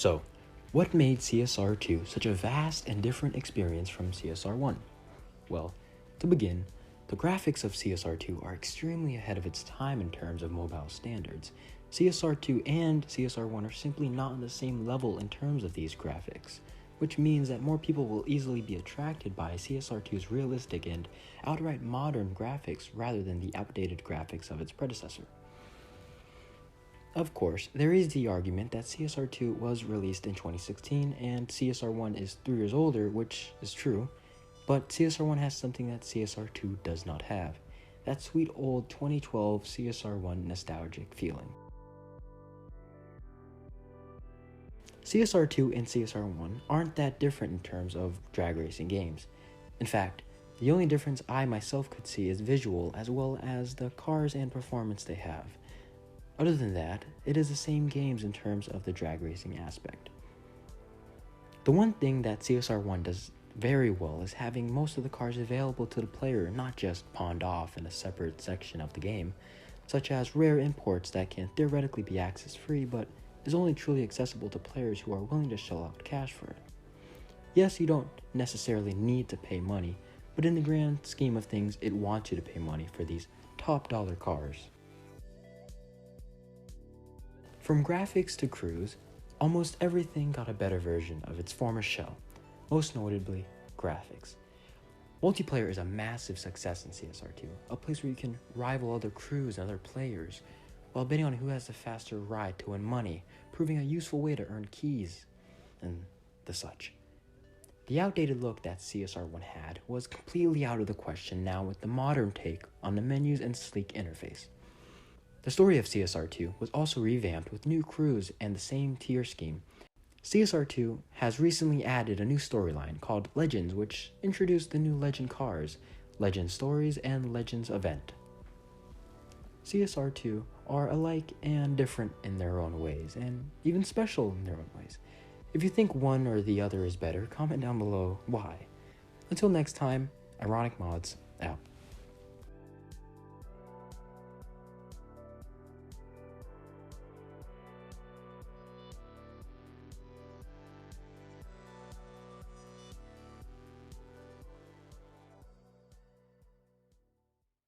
So, what made CSR2 such a vast and different experience from CSR1? Well, to begin, the graphics of CSR2 are extremely ahead of its time in terms of mobile standards. CSR2 and CSR1 are simply not on the same level in terms of these graphics, which means that more people will easily be attracted by CSR2's realistic and outright modern graphics rather than the outdated graphics of its predecessor. Of course, there is the argument that CSR2 was released in 2016 and CSR1 is 3 years older, which is true, but CSR1 has something that CSR2 does not have, that sweet old 2012 CSR1 nostalgic feeling. CSR2 and CSR1 aren't that different in terms of drag racing games. In fact, the only difference I myself could see is visual as well as the cars and performance they have. Other than that, it is the same games in terms of the drag racing aspect. The one thing that CSR1 does very well is having most of the cars available to the player, not just pawned off in a separate section of the game, such as rare imports that can theoretically be access free but is only truly accessible to players who are willing to shell out cash for it. Yes, you don't necessarily need to pay money, but in the grand scheme of things, it wants you to pay money for these top dollar cars. From graphics to crews, almost everything got a better version of its former shell, most notably graphics. Multiplayer is a massive success in CSR2, a place where you can rival other crews and other players, while betting on who has the faster ride to win money, proving a useful way to earn keys, and the such. The outdated look that CSR1 had was completely out of the question now with the modern take on the menus and sleek interface. The story of CSR2 was also revamped with new crews and the same tier scheme. CSR2 has recently added a new storyline called Legends, which introduced the new Legend cars, Legend Stories, and Legends Event. CSR2 are alike and different in their own ways, and even special in their own ways. If you think one or the other is better, comment down below why. Until next time, Ironicmoddez out.